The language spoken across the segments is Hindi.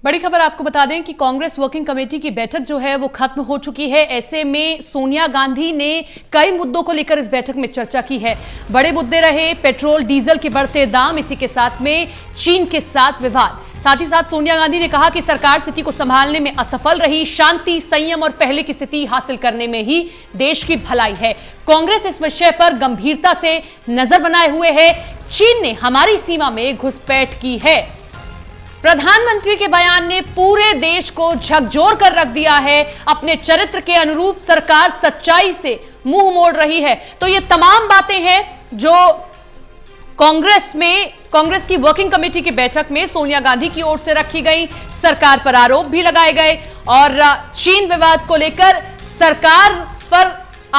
बड़ी खबर आपको बता दें कि कांग्रेस वर्किंग कमेटी की बैठक जो है वो खत्म हो चुकी है। ऐसे में सोनिया गांधी ने कई मुद्दों को लेकर इस बैठक में चर्चा की है। बड़े मुद्दे रहे पेट्रोल डीजल के बढ़ते दाम, इसी के साथ में चीन के साथ विवाद। साथ ही साथ सोनिया गांधी ने कहा कि सरकार स्थिति को संभालने में असफल रही, शांति संयम और पहले की स्थिति हासिल करने में ही देश की भलाई है। कांग्रेस इस विषय पर गंभीरता से नजर बनाए हुए है। चीन ने हमारी सीमा में घुसपैठ की है। प्रधानमंत्री के बयान ने पूरे देश को झकझोर कर रख दिया है। अपने चरित्र के अनुरूप सरकार सच्चाई से मुंह मोड़ रही है। तो ये तमाम बातें हैं जो कांग्रेस की वर्किंग कमेटी की बैठक में सोनिया गांधी की ओर से रखी गई। सरकार पर आरोप भी लगाए गए और चीन विवाद को लेकर सरकार पर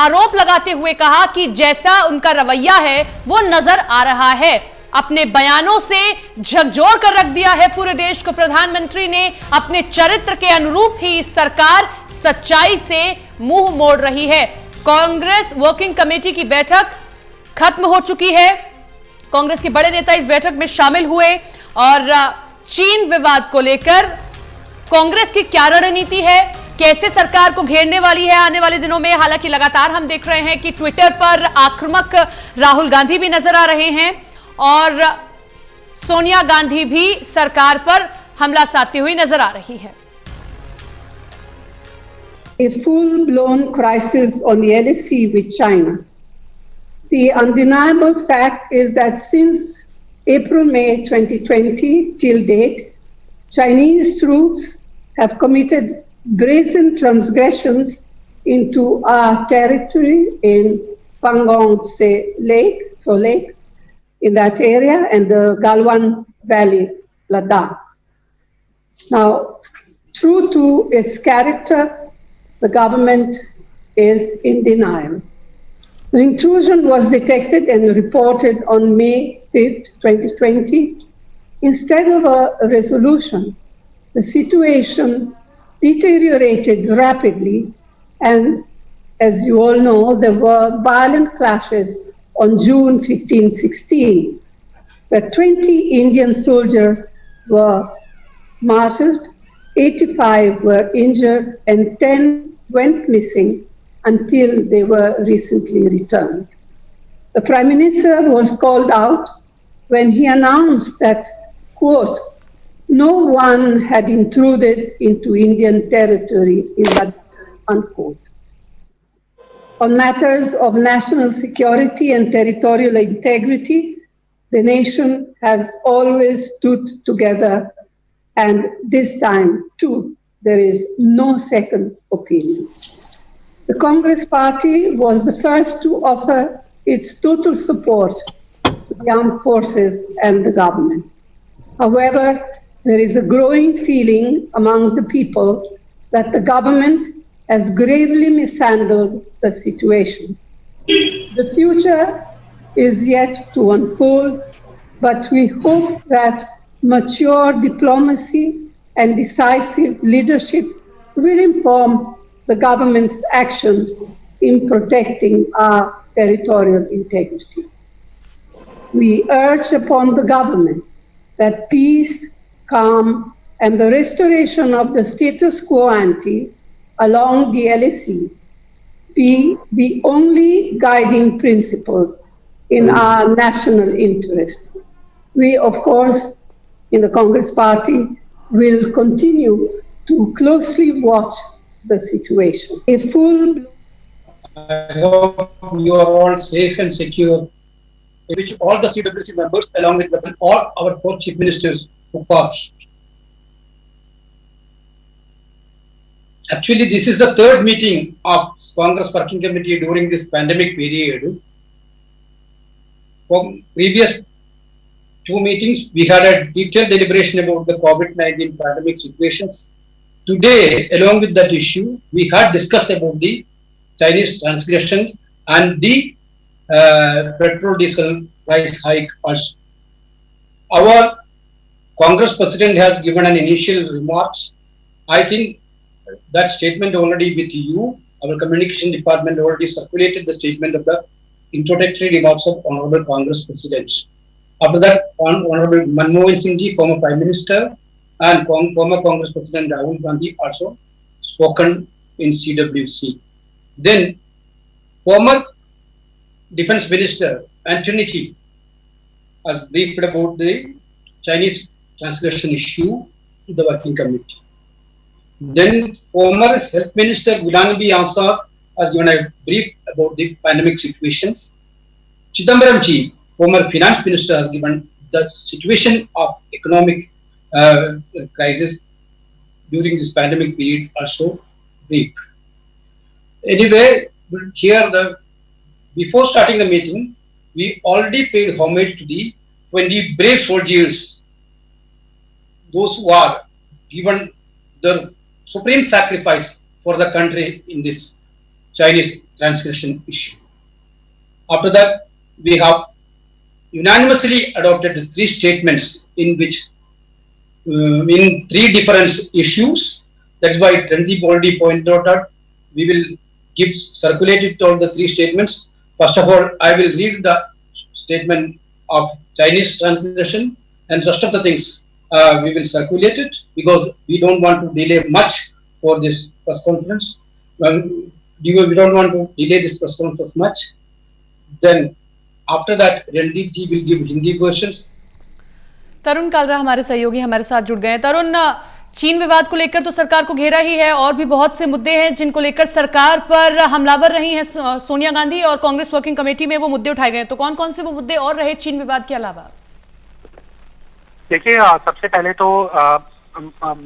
आरोप लगाते हुए कहा कि जैसा उनका रवैया है वो नजर आ रहा है। अपने बयानों से झकझोर कर रख दिया है पूरे देश को प्रधानमंत्री ने। अपने चरित्र के अनुरूप ही सरकार सच्चाई से मुंह मोड़ रही है। कांग्रेस वर्किंग कमेटी की बैठक खत्म हो चुकी है। कांग्रेस के बड़े नेता इस बैठक में शामिल हुए और चीन विवाद को लेकर कांग्रेस की क्या रणनीति है, कैसे सरकार को घेरने वाली है आने वाले दिनों में। हालांकि लगातार हम देख रहे हैं कि ट्विटर पर आक्रामक राहुल गांधी भी नजर आ रहे हैं और सोनिया गांधी भी सरकार पर हमला साधती हुई नजर आ रही है। A full-blown crisis on the LSE with China. The undeniable fact is that since April-May 2020 till date, Chinese troops have committed brazen transgressions into our territory in Pangong Lake, in that area, and the Galwan Valley, Ladakh. Now, true to its character, the government is in denial. The intrusion was detected and reported on May 5th, 2020. Instead of a resolution, the situation deteriorated rapidly, and as you all know, there were violent clashes on June 15-16, where 20 Indian soldiers were martyred, 85 were injured, and 10 went missing until they were recently returned. The Prime Minister was called out when he announced that, quote, no one had intruded into Indian territory in Ladakh, unquote. On matters of national security and territorial integrity, the nation has always stood together, and this time, too, there is no second opinion. The Congress Party was the first to offer its total support to the armed forces and the government. However, there is a growing feeling among the people that the government has gravely mishandled the situation. The future is yet to unfold, but we hope that mature diplomacy and decisive leadership will inform the government's actions in protecting our territorial integrity. We urge upon the government that peace, calm, and the restoration of the status quo ante along the LSE be the only guiding principles in our national interest. We, of course, in the Congress Party, will continue to closely watch the situation. A full... I hope you are all safe and secure, which all the CWC members, along with all our four chief ministers who passed. Actually, this is the third meeting of Congress Working Committee during this pandemic period. From previous two meetings, we had a detailed deliberation about the COVID-19 pandemic situations. Today, along with that issue, we had discussed about the Chinese transgression and the petrol diesel price hike also. Our Congress President has given an initial remarks. I think that statement already with you. Our communication department already circulated the statement of the introductory remarks of Honorable Congress President. After that, Honorable Manmohan Singh Ji, former Prime Minister, and former Congress President Rahul Gandhi also spoken in CWC. Then former Defense Minister Anthony Chi has briefed about the Chinese translation issue to the working committee. Then former Health Minister Gulanabi Ansar has given a brief about the pandemic situations. Chidambaram Ji, former Finance Minister, has given the situation of economic crisis during this pandemic period also brief. Anyway, before starting the meeting, we already paid homage to the 20 brave soldiers, those who are given the supreme sacrifice for the country in this Chinese transgression issue. After that, we have unanimously adopted the 3 statements in which in 3 different issues. That's why Randeep already pointed out. We will circulate all the 3 statements. First of all, I will read the statement of Chinese translation, and rest of the things we will circulate it because we don't want to delay much for this press conference. We don't want to delay this press conference much. Then after that, Randeep ji will give Hindi versions. तरुण कालरा हमारे सहयोगी हमारे साथ जुड़ गए हैं। तरुण, चीन विवाद को लेकर तो सरकार को घेरा ही है और भी बहुत से मुद्दे हैं जिनको लेकर सरकार पर हमलावर रही हैं सोनिया गांधी और कांग्रेस वर्किंग कमेटी में वो मुद्दे उठाए गए। तो कौन कौन से वो मुद्दे और रहे चीन विवाद के अलावा? देखिए, सबसे पहले तो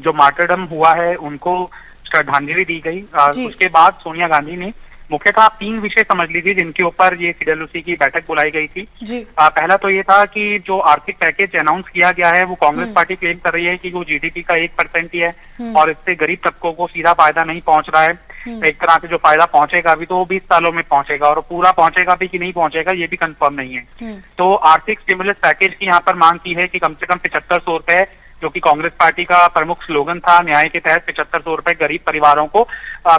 जो मार्टरडम हुआ है उनको श्रद्धांजलि दी गई। उसके बाद सोनिया गांधी ने मुख्यतः 3 विषय समझ लीजिए जिनके ऊपर ये CWC की बैठक बुलाई गई थी। पहला तो ये था कि जो आर्थिक पैकेज अनाउंस किया गया है वो कांग्रेस पार्टी क्लेम कर रही है कि वो GDP का 1% ही है और इससे गरीब तबकों को सीधा फायदा नहीं पहुंच रहा है। एक तरह से जो फायदा पहुंचेगा अभी तो वो 20 सालों में पहुंचेगा और पूरा पहुंचेगा भी कि नहीं पहुंचेगा ये भी कंफर्म नहीं है। तो आर्थिक स्टिमुलस पैकेज की यहाँ पर मांग की है कि कम से कम 7500 रुपए, जो कि कांग्रेस पार्टी का प्रमुख स्लोगन था, न्याय के तहत 7500 रुपए गरीब परिवारों को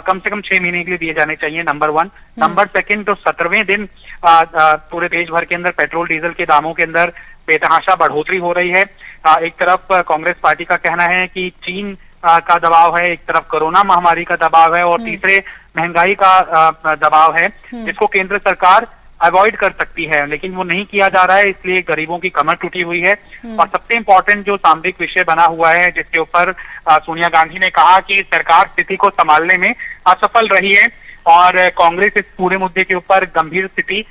कम से कम 6 महीने के लिए दिए जाने चाहिए, नंबर 1। नंबर 2, तो 17वें दिन पूरे देश भर के अंदर पेट्रोल डीजल के दामों के अंदर बेतहाशा बढ़ोतरी हो रही है। एक तरफ कांग्रेस पार्टी का कहना है कि चीन का दबाव है, एक तरफ कोरोना महामारी का दबाव है और तीसरे महंगाई का दबाव है जिसको केंद्र सरकार अवॉइड कर सकती है, लेकिन वो नहीं किया जा रहा है, इसलिए गरीबों की कमर टूटी हुई है। और सबसे इम्पोर्टेंट जो सामरिक विषय बना हुआ है जिसके ऊपर सोनिया गांधी ने कहा कि सरकार स्थिति को संभालने में असफल रही है और कांग्रेस इस पूरे मुद्दे के ऊपर गंभीर स्थिति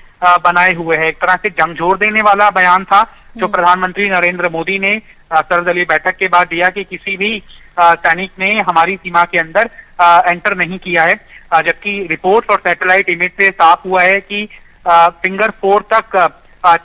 बनाए हुए है। एक तरह से झंझोर देने वाला बयान था जो प्रधानमंत्री नरेंद्र मोदी ने सर्वदलीय बैठक के बाद दिया कि किसी भी सैनिक ने हमारी सीमा के अंदर एंटर नहीं किया है, जबकि रिपोर्ट और सैटेलाइट इमेज से साफ हुआ है कि फिंगर 4 तक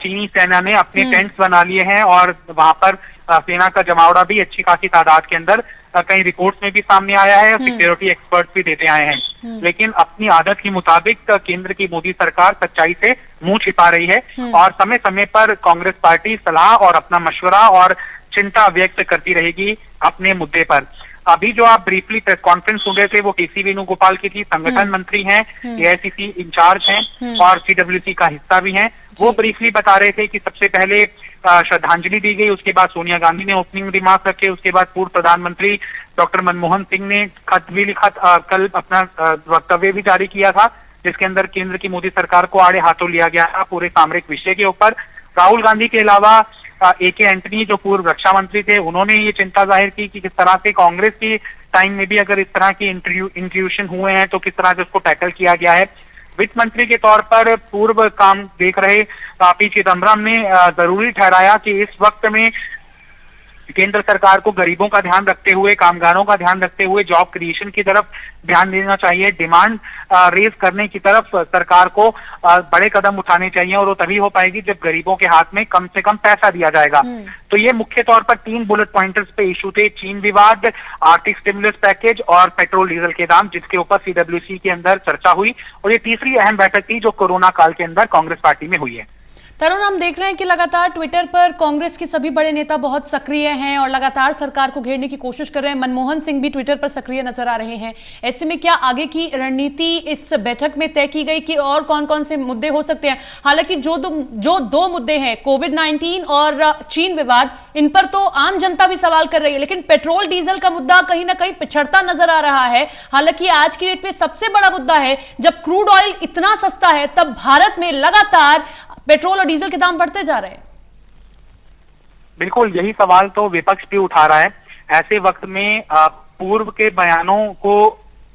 चीनी सेना ने अपने टेंट्स बना लिए हैं और वहां पर सेना का जमावड़ा भी अच्छी खासी तादाद के अंदर कई रिपोर्ट्स में भी सामने आया है और सिक्योरिटी एक्सपर्ट्स भी देते आए हैं। लेकिन अपनी आदत के मुताबिक केंद्र की मोदी सरकार सच्चाई से मुंह छिपा रही है और समय समय पर कांग्रेस पार्टी सलाह और अपना मशवरा और चिंता व्यक्त करती रहेगी अपने मुद्दे पर। अभी जो आप ब्रीफली प्रेस कॉन्फ्रेंस सुन रहे थे वो KC वेणुगोपाल की थी, संगठन मंत्री हैं, AICC इंचार्ज हैं और CWC का हिस्सा भी हैं। वो ब्रीफली बता रहे थे कि सबसे पहले श्रद्धांजलि दी गई, उसके बाद सोनिया गांधी ने ओपनिंग रिमार्क रखे, उसके बाद पूर्व प्रधानमंत्री डॉक्टर मनमोहन सिंह ने खत भी लिखा, कल अपना वक्तव्य भी जारी किया था जिसके अंदर केंद्र की मोदी सरकार को आड़े हाथों लिया गया था पूरे सामरिक विषय के ऊपर। राहुल गांधी के अलावा AK एंटनी जो पूर्व रक्षा मंत्री थे उन्होंने ये चिंता जाहिर की कि किस तरह से कांग्रेस की टाइम में भी अगर इस तरह की इंट्रूशन हुए हैं तो किस तरह से उसको टैकल किया गया है। वित्त मंत्री के तौर पर पूर्व काम देख रहे P चिदम्बरम ने जरूरी ठहराया कि इस वक्त में केंद्र सरकार को गरीबों का ध्यान रखते हुए, कामगारों का ध्यान रखते हुए जॉब क्रिएशन की तरफ ध्यान देना चाहिए, डिमांड रेज करने की तरफ सरकार को बड़े कदम उठाने चाहिए और वो तभी हो पाएगी जब गरीबों के हाथ में कम से कम पैसा दिया जाएगा। तो ये मुख्य तौर पर 3 बुलेट पॉइंटर्स पे इशू थे, चीन विवाद, आर्थिक स्टिमुलस पैकेज और पेट्रोल डीजल के दाम, जिसके ऊपर CWC के अंदर चर्चा हुई और ये तीसरी अहम बैठक थी जो कोरोना काल के अंदर कांग्रेस पार्टी में हुई है। तरुण, हम देख रहे हैं कि लगातार ट्विटर पर कांग्रेस के सभी बड़े नेता बहुत सक्रिय हैं और लगातार सरकार को घेरने की कोशिश कर रहे हैं। मनमोहन सिंह भी ट्विटर पर सक्रिय नजर आ रहे हैं। ऐसे में क्या आगे की रणनीति इस बैठक में तय की गई कि और कौन कौन से मुद्दे हो सकते हैं? हालांकि जो दो मुद्दे हैं, कोविड-19 और चीन विवाद, इन पर तो आम जनता भी सवाल कर रही है, लेकिन पेट्रोल डीजल का मुद्दा कहीं ना कहीं पिछड़ता नजर आ रहा है। हालांकि आज की डेट पे सबसे बड़ा मुद्दा है, जब क्रूड ऑयल इतना सस्ता है तब भारत में लगातार पेट्रोल और डीजल के दाम बढ़ते जा रहे हैं। बिल्कुल, यही सवाल तो विपक्ष भी उठा रहा है। ऐसे वक्त में पूर्व के बयानों को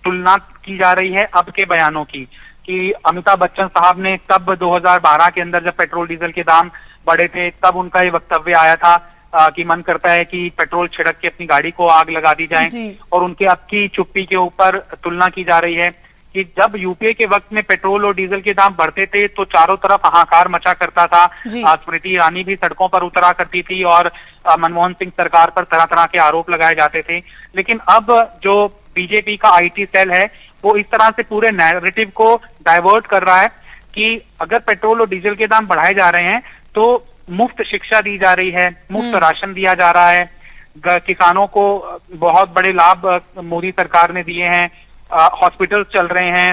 तुलना की जा रही है अब के बयानों की, कि अमिताभ बच्चन साहब ने तब 2012 के अंदर जब पेट्रोल डीजल के दाम बढ़े थे तब उनका ये वक्तव्य आया था कि मन करता है कि पेट्रोल छिड़क के अपनी गाड़ी को आग लगा दी जाए। और उनके अब की चुप्पी के ऊपर तुलना की जा रही है कि जब यूपीए के वक्त में पेट्रोल और डीजल के दाम बढ़ते थे तो चारों तरफ हाहाकार मचा करता था। स्मृति ईरानी भी सड़कों पर उतरा करती थी और मनमोहन सिंह सरकार पर तरह तरह के आरोप लगाए जाते थे। लेकिन अब जो बीजेपी का आईटी सेल है वो इस तरह से पूरे नैरेटिव को डाइवर्ट कर रहा है कि अगर पेट्रोल और डीजल के दाम बढ़ाए जा रहे हैं तो मुफ्त शिक्षा दी जा रही है, मुफ्त राशन दिया जा रहा है, किसानों को बहुत बड़े लाभ मोदी सरकार ने दिए हैं, हॉस्पिटल चल रहे हैं,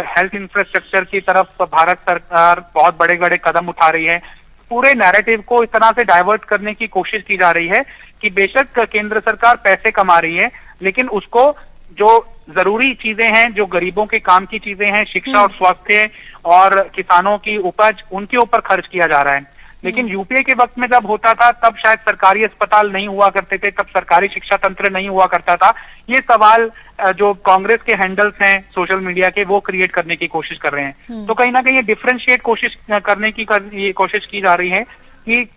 हेल्थ इंफ्रास्ट्रक्चर की तरफ भारत सरकार बहुत बड़े बड़े कदम उठा रही है। पूरे नैरेटिव को इस तरह से डाइवर्ट करने की कोशिश की जा रही है कि बेशक केंद्र सरकार पैसे कमा रही है, लेकिन उसको जो जरूरी चीजें हैं, जो गरीबों के काम की चीजें हैं, शिक्षा और स्वास्थ्य और किसानों की उपज, उनके ऊपर खर्च किया जा रहा है। लेकिन यूपीए के वक्त में जब होता था तब शायद सरकारी अस्पताल नहीं हुआ करते थे, तब सरकारी शिक्षा तंत्र नहीं हुआ करता था। ये सवाल जो कांग्रेस के हैंडल्स हैं सोशल मीडिया के, वो क्रिएट करने की कोशिश कर रहे हैं। तो कहीं ना कहीं ये डिफरेंशिएट कोशिश करने की ये कोशिश की जा रही है कि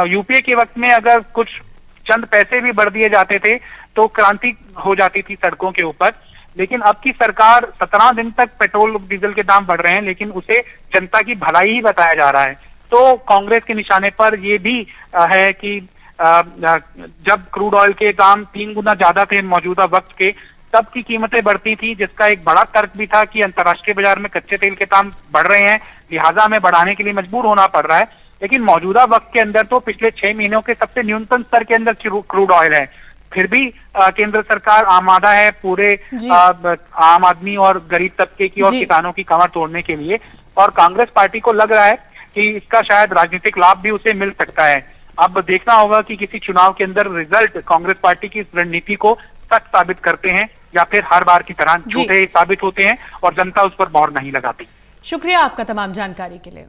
यूपीए के वक्त में अगर कुछ चंद पैसे भी बढ़ दिए जाते थे तो क्रांति हो जाती थी सड़कों के ऊपर। लेकिन अब की सरकार 17 दिन तक पेट्रोल डीजल के दाम बढ़ रहे हैं, लेकिन उसे जनता की भलाई ही बताया जा रहा है। तो कांग्रेस के निशाने पर ये भी है कि जब क्रूड ऑयल के दाम 3 गुना ज्यादा थे मौजूदा वक्त के, तब की कीमतें बढ़ती थी, जिसका एक बड़ा तर्क भी था कि अंतर्राष्ट्रीय बाजार में कच्चे तेल के दाम बढ़ रहे हैं, लिहाजा हमें बढ़ाने के लिए मजबूर होना पड़ रहा है। लेकिन मौजूदा वक्त के अंदर तो पिछले 6 महीनों के सबसे न्यूनतम स्तर के अंदर क्रूड ऑयल है, फिर भी केंद्र सरकार आमादा है पूरे आम आदमी और गरीब तबके की और किसानों की कमर तोड़ने के लिए। और कांग्रेस पार्टी को लग रहा है कि इसका शायद राजनीतिक लाभ भी उसे मिल सकता है। अब देखना होगा कि किसी चुनाव के अंदर रिजल्ट कांग्रेस पार्टी की इस रणनीति को सच साबित करते हैं या फिर हर बार की तरह झूठे साबित होते हैं और जनता उस पर मोहर नहीं लगाती। शुक्रिया आपका तमाम जानकारी के लिए।